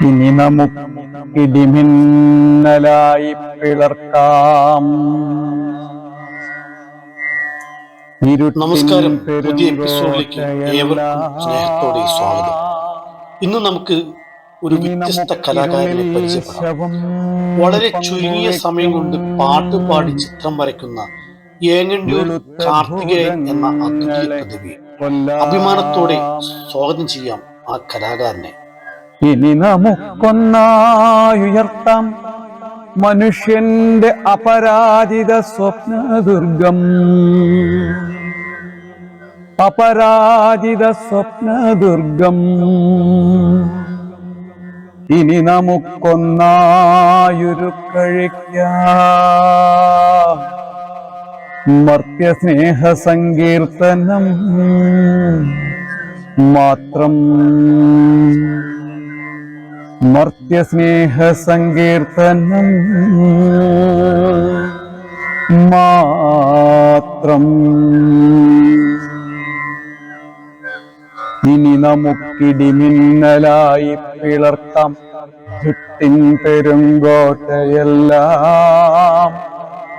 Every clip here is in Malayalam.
ഇനി നമുക്കിടിമിന്നലായി പിളർക്കാം. നമസ്കാരം. പുതിയ എപ്പിസോഡിലേക്ക് ഏവർക്കും സ്നേഹത്തോടെ സ്വാഗതം. ഇന്ന് നമുക്ക് ഒരു വ്യത്യസ്ത കലാകാരനെ പരിചയപ്പെടാം. വളരെ ചുരുങ്ങിയ സമയം കൊണ്ട് പാട്ടുപാടി ചിത്രം വരയ്ക്കുന്ന ഏങ്ങണ്ടിയൂർ കാർത്തികേയൻ എന്ന അദ്വിതീയ പ്രതിഭയെ അഭിമാനത്തോടെ സ്വാഗതം ചെയ്യാം ആ കലാകാരനെ. ഇനി നമുക്കൊന്നായുയർത്താം മനുഷ്യന്റെ അപരാജിത സ്വപ്നദുർഗം, അപരാജിത സ്വപ്നദുർഗം. ഇനി നമുക്കൊന്നായുരുക്കഴിക്കാം മർത്യസ്നേഹ സങ്കീർത്തനം മാത്രം, മർത്യസ്നേഹ സങ്കീർത്തനം മാത്രം. ഇനി നമുക്കിടിമിന്നലായി പിളർക്കാം ചുറ്റിൻ പെരുങ്കോട്ടയെല്ലാം.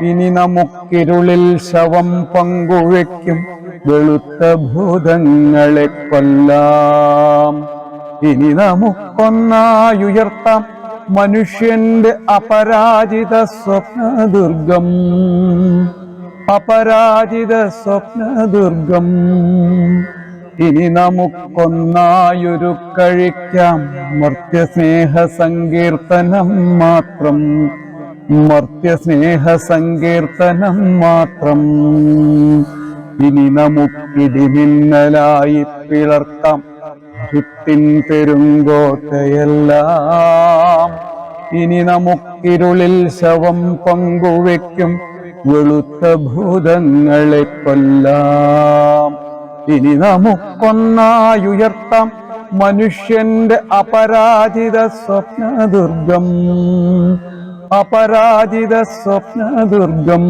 ഇനി നമുക്കിരുളിൽ ശവം പങ്കുവയ്ക്കും വെളുത്ത ഭൂതങ്ങളെ കൊല്ലാം. ഇനി നമുക്കൊന്നായുയർത്താം മനുഷ്യന്റെ അപരാജിത സ്വപ്നദുർഗം, അപരാജിത സ്വപ്നദുർഗം. ഇനി നമുക്കൊന്നായുരുക്കഴിക്കാം മർത്യസ്നേഹ സങ്കീർത്തനം മാത്രം, മർത്യസ്നേഹ സങ്കീർത്തനം മാത്രം. ഇനി നമുക്കിടിമിന്നലായി പിളർത്താം ചുറ്റിൻ പെരുങ്കോട്ടയെല്ലാം. ഇനി നമുക്കിരുളിൽ ശവം പങ്കുവയ്ക്കും വെളുത്ത ഭൂതങ്ങളെ കൊല്ലാം. ഇനി നമുക്കൊന്നായുയർത്താം മനുഷ്യന്റെ അപരാജിത സ്വപ്നദുർഗം, അപരാജിത സ്വപ്നദുർഗം.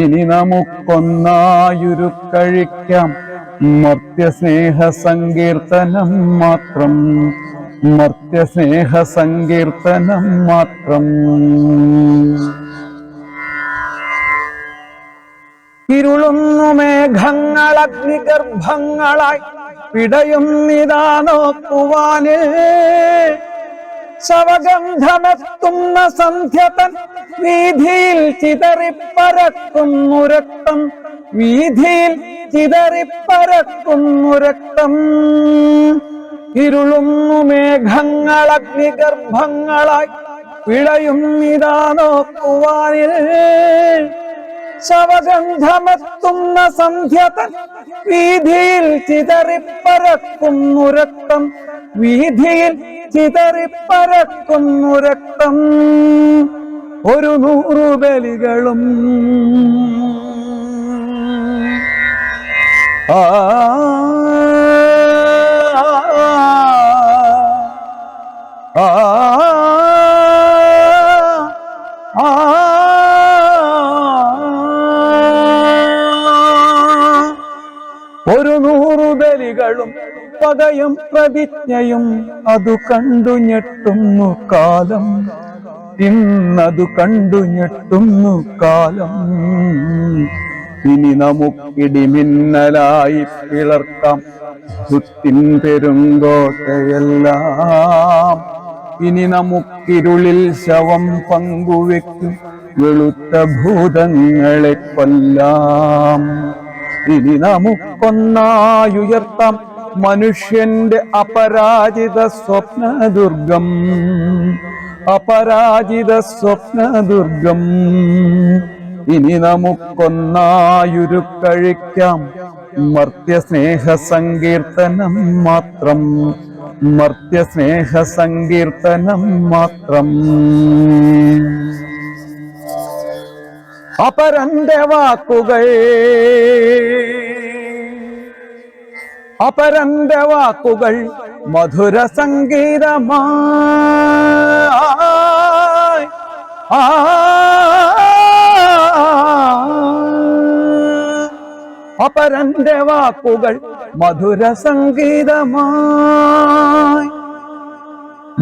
ഇനി നമുക്കൊന്നായുരുക്കഴിക്കാം മർത്യസ്നേഹ സങ്കീർത്തനം മാത്രം, മർത്യസ്നേഹ സങ്കീർത്തനം മാത്രം. ഇരുളുന്നു മേഘങ്ങൾ അഗ്നിഗർഭങ്ങളായി പിടയുന്നിതാ നോക്കുവാനേ. ശവഗന്ധമെത്തുന്ന സന്ധ്യതൻ വീഥിയിൽ ചിതറിപ്പരക്കുന്നു രക്തം, വീഥിയിൽ ചിതറിപ്പരക്കുന്നു രക്തം. ഇരുളുന്നു മേഘങ്ങൾ അഗ്നിഗർഭങ്ങളായി പിഴയുന്നിതാ നോക്കുവാനിൽ. ശവഗന്ധമെത്തുന്ന സന്ധ്യതൻ വീഥിയിൽ ചിതറിപ്പരക്കുന്നു രക്തം, വീഥിയിൽ ചിതറിപ്പരക്കുന്നു രക്തം. ഒരു 100 ബലികളും ആ ആ ആ ഒരു 100 ബലികളും പകയും പ്രതിജ്ഞയും അതു കണ്ടു ഞെട്ടുന്നു കാലം, ഇന്നതു കണ്ടു ഞെട്ടുന്നു കാലം. ഇനി നമുക്കിടിമിന്നലായി പിളർക്കാം ചുറ്റിൻ പെരുങ്കോട്ടയെല്ലാം. ഇനി നമുക്കിരുളിൽ ശവം പങ്കുവയ്ക്കും വെളുത്ത ഭൂതങ്ങളെ കൊല്ലാം. ഇനി നമുക്കൊന്നായുയർത്താം മനുഷ്യന്റെ അപരാജിത സ്വപ്നദുർഗം, അപരാജിത സ്വപ്നദുർഗം. ഇനി നമുക്കൊന്നായുരുക്കഴിക്കാം മർത്യസ്നേഹ സങ്കീർത്തനം മാത്രം, മർത്യസ്നേഹ സങ്കീർത്തനം മാത്രം. അപരന്റെ വാക്കുകൾ, അപരന്റെ വാക്കുകൾ മധുര സംഗീതമായി. അപരന്റെ വാക്കുകൾ മധുര സംഗീതമായി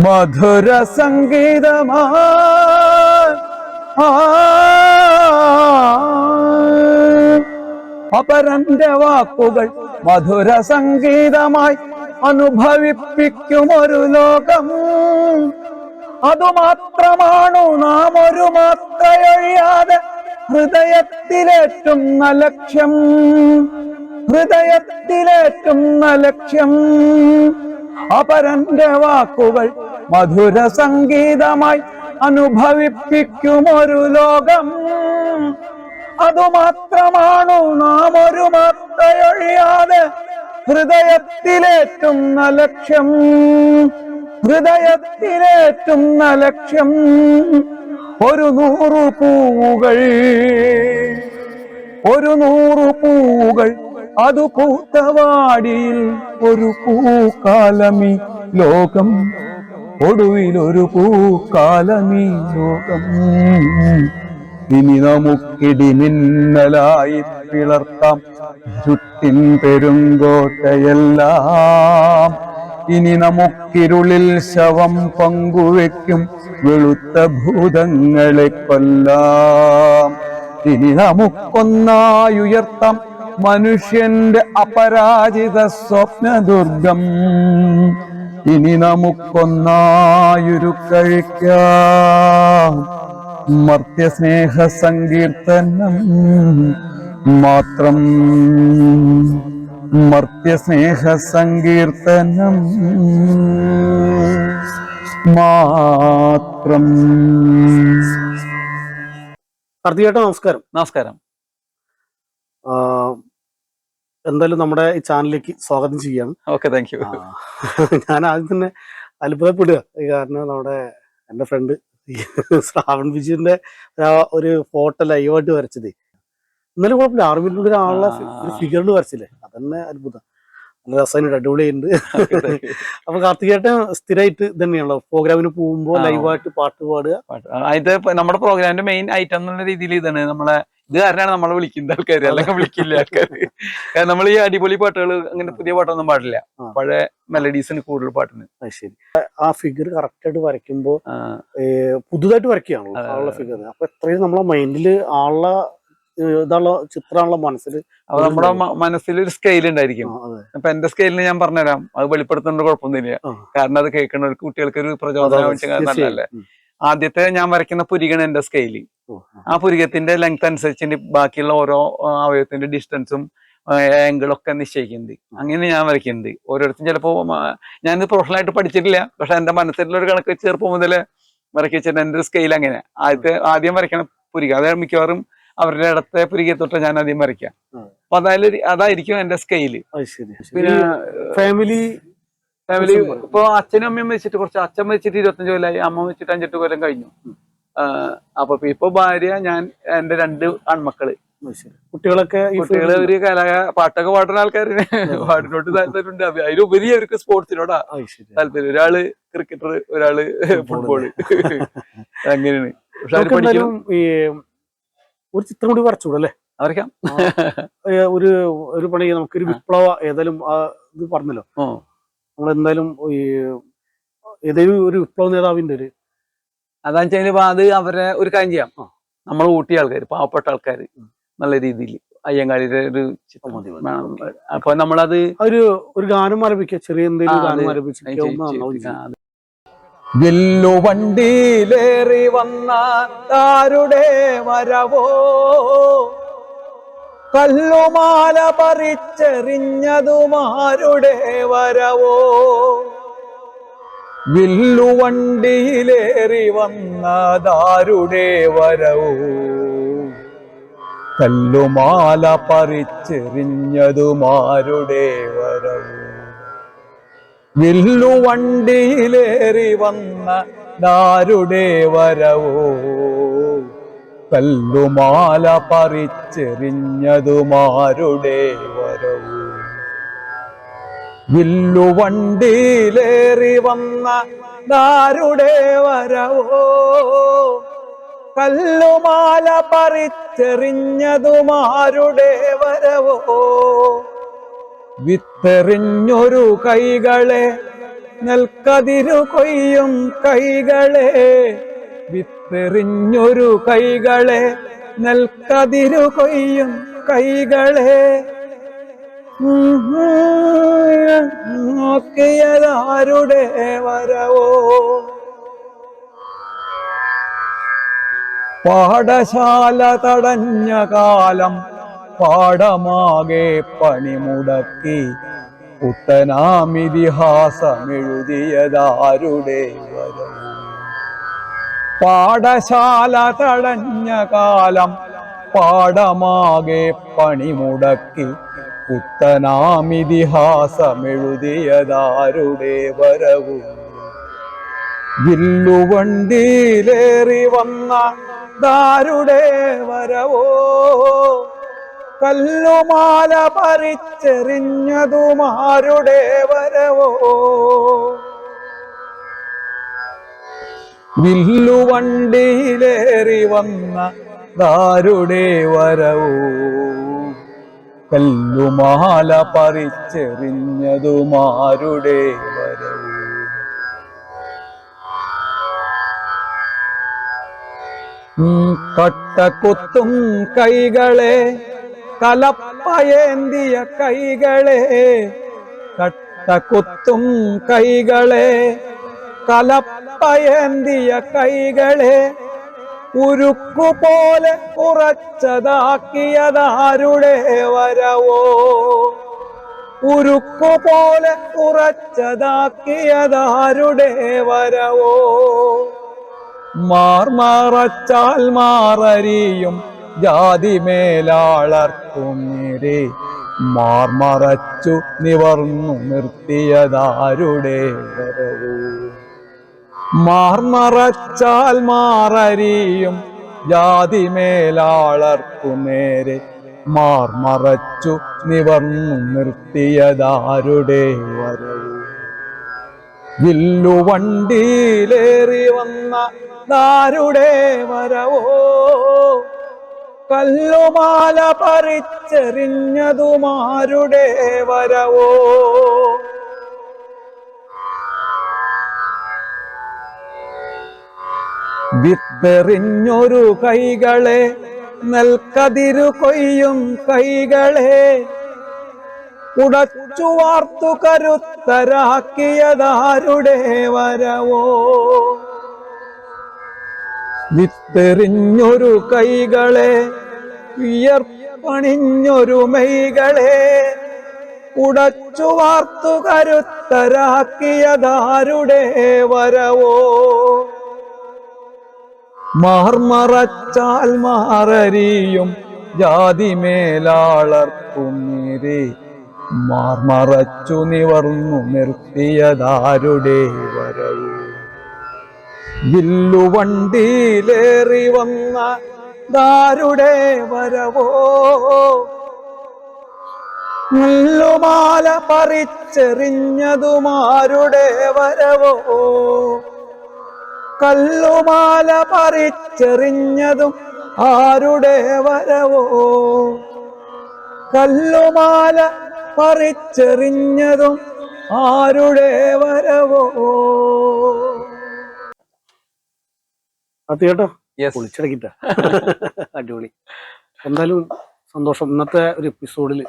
മധുര സംഗീതമാ അപരന്റെ വാക്കുകൾ മധുര സംഗീതമായി അനുഭവിപ്പിക്കുമൊരു ലോകം. അതുമാത്രമാണു നാം ഒരു മാത്രയൊഴിയാതെ ഹൃദയത്തിലേറ്റുന്ന ലക്ഷ്യം. ഹൃദയത്തിലേറ്റുന്ന ലക്ഷ്യം. അപരന്റെ വാക്കുകൾ മധുര സംഗീതമായി അനുഭവിപ്പിക്കുമൊരു ലോകം. അതുമാത്രമാണു നാം ഒരു മാത്രയൊഴിയാതെ ഹൃദയത്തിലേറ്റുന്ന ലക്ഷ്യം. ഹൃദയത്തിലേറ്റുന്ന ലക്ഷ്യം. ഒരു 100 പൂവുകൾ, ഒരു 100 പൂവുകൾ, അത് പൂത്തവാടിയിൽ ഒരു പൂക്കാലമി ലോകം. ഒടുവിലൊരു പൂക്കാലമി ലോകം. ഇനി നമുക്കിടിമിന്നലായി പിളർത്താം ചുറ്റിൻ പെരുങ്കോട്ടയെല്ലാം. ഇനി നമുക്കിരുളിൽ ശവം പങ്കുവെക്കും വെളുത്ത ഭൂതങ്ങളെ കൊല്ലാം. ഇനി നമുക്കൊന്നായുയർത്താം മനുഷ്യന്റെ അപരാജിത സ്വപ്നദുർഗം. ഇനി നമുക്കൊന്നായുരുക്കഴിക്കാം മർത്യസ്നേഹ സങ്കീർത്തനം മാത്രം. മർത്യസ്നേഹ സങ്കീർത്തനം മാത്രം. കാർത്തികേട്ടാ നമസ്കാരം. നമസ്കാരം. എന്തായാലും നമ്മുടെ ഈ ചാനലിലേക്ക് സ്വാഗതം ചെയ്യാണ്. Okay, thank you. ഞാൻ ആദ്യം തന്നെ അത്ഭുതപ്പെടുക. കാരണം നമ്മുടെ എൻ്റെ ഫ്രണ്ട് ശ്രാവൺ വിജയന്റെ ഒരു ഫോട്ടോ ലൈവായിട്ട് വരച്ചത് ഇന്നലെ കുഴപ്പമില്ല. ആർമിയിലുള്ള ഒരാളുടെ ഒരു ഫിഗറിൽ വരച്ചില്ലേ, അതന്നെ അത്ഭുതം. നല്ല രസമായിട്ട് അടിപൊളിയുണ്ട്. അപ്പൊ കാർത്തികേട്ടൻ സ്ഥിരമായിട്ട് തന്നെയാണല്ലോ പ്രോഗ്രാമിന് പോകുമ്പോ ലൈവായിട്ട് പാട്ട് പാടുക? ഇത് നമ്മുടെ പ്രോഗ്രാമിന്റെ മെയിൻ ഐറ്റം എന്നുള്ള രീതിയിൽ ഇതാണ്. നമ്മളെ ഇത് കാരണമാണ് നമ്മളെ വിളിക്കുന്ന ആൾക്കാർ, അല്ലെങ്കിൽ വിളിക്കില്ല ആൾക്കാർ. കാരണം നമ്മൾ ഈ അടിപൊളി പാട്ടുകൾ അങ്ങനെ പുതിയ പാട്ടൊന്നും പാടില്ല. പഴയ മെലഡീസിന് കൂടുതൽ പാട്ടിന്. ശരി. ആ ഫിഗർ കറക്റ്റ് ആയിട്ട് വരയ്ക്കുമ്പോ പുതുതായിട്ട് വരയ്ക്കുകയാണല്ലോ ആളുടെ ഫിഗർ. അപ്പൊ എത്രയും നമ്മളെ മൈൻഡില് ആളുടെ ഇതാണുള്ള ചിത്രമാണുള്ള മനസ്സിൽ. അപ്പൊ നമ്മുടെ മനസ്സിൽ ഒരു സ്കെയിൽ ഉണ്ടായിരിക്കും. അപ്പൊ എന്റെ സ്കെയിലിന് ഞാൻ പറഞ്ഞുതരാം. അത് വെളിപ്പെടുത്തേണ്ട കുഴപ്പമൊന്നുമില്ല. കാരണം അത് കേൾക്കുന്നവർക്ക് കുട്ടികൾക്ക് ഒരു പ്രചോദനം നല്ലതല്ലേ. ആദ്യത്തെ ഞാൻ വരയ്ക്കുന്ന പുരികണ് എന്റെ സ്കെയില്. ആ പുരികത്തിന്റെ ലെങ്ത് അനുസരിച്ച് ബാക്കിയുള്ള ഓരോ അവയവത്തിന്റെ ഡിസ്റ്റൻസും ആംഗിളൊക്കെ നിശ്ചയിക്കുന്നത്. അങ്ങനെ ഞാൻ വരയ്ക്കുന്നത്. ഓരോരുത്തരും ചിലപ്പോ ഞാനിത് പ്രൊഫഷണൽ ആയിട്ട് പഠിച്ചിട്ടില്ല. പക്ഷെ എന്റെ മനസ്സിലുള്ള ഒരു കണക്ക് ചെറുപ്പം മുതലേ വരക്കി വെച്ചിട്ട് എന്റെ ഒരു സ്കെയിൽ അങ്ങനെ ആദ്യം വരയ്ക്കണം പുരിക. അത് മിക്കവാറും അവരുടെ ഇടത്തെ പുരികെ തൊട്ട് ഞാൻ ആദ്യം വരയ്ക്കാം. അപ്പൊ അതായിരിക്കും എന്റെ സ്കെയില്. പിന്നെ ഫാമിലി ഇപ്പൊ അച്ഛനും അമ്മയും വെച്ചിട്ട് കുറച്ച്, അച്ഛൻ വെച്ചിട്ട് 25 കൊല്ലമായി, അമ്മ വെച്ചിട്ട് 5-8 കൊല്ലം കഴിഞ്ഞു. അപ്പൊ ഇപ്പൊ ഭാര്യ, ഞാൻ, എന്റെ 2 ആൺമക്കള്. കുട്ടികള് ഒരു പാട്ടൊക്കെ പാടുന്ന ആൾക്കാര്. പാട്ടിനോട്ട് താല്പര്യമുണ്ട്. അതിലുപരി അവർക്ക് സ്പോർട്സിനോടാ താല്പര്യം. ഒരാള് ക്രിക്കറ്റർ, ഒരാള് ഫുട്ബോള്, അങ്ങനെയാണ്. പക്ഷെ അവര് പഠിക്കും. ഒരു ചിത്രം കൂടി വരച്ചൂടല്ലേ? വരയ്ക്കാം. ഒരു പണി നമുക്കൊരു വിപ്ലവ ഏതായാലും ഇത് പറഞ്ഞല്ലോ. നമ്മളെന്തായാലും ഏതെങ്കിലും ഒരു വിപ്ലവ നേതാവിന്റെ ഒരു അതാന്ന് വെച്ചാൽ അത് അവരെ ഒരു കാര്യം ചെയ്യാം. നമ്മൾ ഊട്ടിയ ആൾക്കാർ, പാവപ്പെട്ട ആൾക്കാര് നല്ല രീതിയിൽ അയ്യങ്കാളിയുടെ ഒരു ചിത്രം മതി. അപ്പൊ നമ്മളത് ഒരു ഗാനം ആരംഭിക്കുക. ചെറിയ എന്തെങ്കിലും ഗാനം ആരംഭിച്ചു. വില്ലുവണ്ടിയിലേറി വന്ന താരുടെ വരവോ, കല്ലുമാല പറിച്ചെറിഞ്ഞതുമാരുടെ വരവോ. വില്ലുവണ്ടിയിലേറി വന്നതാരുടെ വരവോ, കല്ലുമാല പറിച്ചെറിഞ്ഞതുമാരുടെ വരവോ. വില്ലുവണ്ടിയിലേറി വന്ന ദാരുടെ വരവോ, കല്ലുമാല പറിച്ചെറിഞ്ഞതുമാരുടെ വരവോ. വില്ലുവണ്ടിയിലേറി വന്ന ദാരുടെ വരവോ, കല്ലുമാല പറിച്ചെറിഞ്ഞതുമാരുടെ വരവോ. വിത്തെറിഞ്ഞൊരു കൈകളെ നെൽക്കതിരു കൊയ്യും കൈകളെ, വിത്തെറിഞ്ഞൊരു കൈകളെ, നെൽക്കതിരു കൊയ്യും കൈകളെ, നോക്കിയതാരുടെ വരവോ. പാഠശാല തടഞ്ഞ കാലം പാഠമാകെ പണിമുടക്കി, പുത്തനാമിതിഹാസമെഴുതിയതാരുടെ വരവോ. പാഠശാല തടഞ്ഞ കാലം പാഠമാകെ പണിമുടക്കി, പുത്തനാമിതിഹാസമെഴുതിയതാരുടെ വരവോ. വില്ലുവണ്ടിയിലേറി വന്ന ദാരുടെ വരവോ, കല്ലുമാല പറിച്ചെറിഞ്ഞതുമാരുടെ വരവോ. വില്ലുവണ്ടിയിലേറി വന്ന ദാരുടെ വരവോ, കല്ലുമാല പറിച്ചെറിഞ്ഞതുമാരുടെ വരവോ. കട്ടക്കുത്തും കൈകളെ, കലപ്പയേന്തിയ കൈകളെ, കട്ടക്കുത്തും കൈകളെ, കലപ്പയേന്തിയ കൈകളെ, ഉരുക്കുപോലെ ഉറച്ചതാക്കിയതാരുടെ വരവോ. ഉരുക്കുപോലെ ഉറച്ചതാക്കിയതാരുടെ വരവോ. മാർമറച്ചാൽ മാറരിയും ജാതി മേലാളർക്കുമേരെ, മാർമറച്ചു നിവർന്നു നിർത്തിയതാരുടെ വരവോ. മാർമറച്ചാൽ മാറരിയും ജാതി മേലാളർക്കുമേരെ, മാർമറച്ചു നിവർന്നു നിർത്തിയതാരുടെ വരവോ. വില്ലുവണ്ടിയിലേറി വന്ന ദാരുടെ വരവോ, കല്ലുമാല പറിച്ചെറിഞ്ഞതുമാരുടെ വരവോ. വിത്തെറിഞ്ഞൊരു കൈകളെ, നെൽക്കതിരു കൊയ്യും കൈകളെ, ഉടച്ചു വാർത്തു കരുത്തരാക്കിയതാരുടെ വരവോ. വിത്തെറിഞ്ഞൊരു കൈകളെ, വിയർപ്പണിഞ്ഞൊരു മെയ്കളെ, ഉടച്ചു വാർത്തു കരുത്തരാക്കിയതാരുടെ വരവോ. മാർമറച്ചാൽ മാറരിയും ജാതി മേലാളർക്കുമേരെ, മാർമറച്ചു നിവർന്നു നിർത്തിയതാരുടെ വരവോ. വില്ലുവണ്ടിയിലേറി വന്ന ദാരുടെ വരവോ, കല്ലുമാല പറിച്ചെറിഞ്ഞതുമാരുടെ വരവോ. കല്ലുമാല പറിച്ചെറിഞ്ഞതും ആരുടെ വരവോ. കല്ലുമാല പറിച്ചെറിഞ്ഞതും ആരുടെ വരവോ. കേട്ടോ പൊളിച്ചടക്കിട്ട അടിപൊളി. എന്തായാലും സന്തോഷം. ഇന്നത്തെ ഒരു എപ്പിസോഡിൽ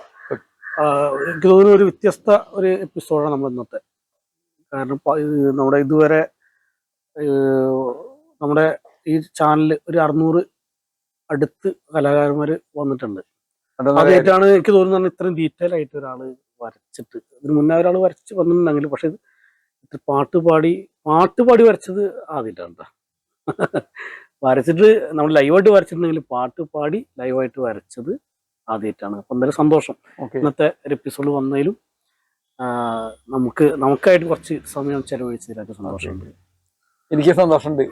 എനിക്ക് തോന്നുന്നു ഒരു വ്യത്യസ്ത ഒരു എപ്പിസോഡാണ് നമ്മൾ ഇന്നത്തെ. കാരണം നമ്മുടെ ഇതുവരെ നമ്മുടെ ഈ ചാനലിൽ ഒരു 600 അടുത്ത് കലാകാരന്മാര് വന്നിട്ടുണ്ട്. ആദ്യമായിട്ടാണ് എനിക്ക് തോന്നുന്നത് ഇത്രയും ഡീറ്റെയിൽ ആയിട്ട് ഒരാള് വരച്ചിട്ട്. ഇതിന് മുന്നേ ഒരാൾ വരച്ച് വന്നിട്ടുണ്ടെങ്കിൽ, പക്ഷെ പാട്ട് പാടി വരച്ചത് ആദ്യമായിട്ടാണ്. വരച്ചിട്ട് നമ്മൾ ലൈവായിട്ട് വരച്ചിട്ടുണ്ടെങ്കിൽ പാട്ട് പാടി ലൈവായിട്ട് വരച്ചത് ആദ്യമായിട്ടാണ്. അപ്പൊ എന്തായാലും സന്തോഷം ഇന്നത്തെ ഒരു എപ്പിസോഡ് വന്നതിലും. നമുക്കായിട്ട് കുറച്ച് സമയം ചെലവഴിച്ചതിലൊക്കെ സന്തോഷമുണ്ട്. എനിക്ക് സന്തോഷമുണ്ട്.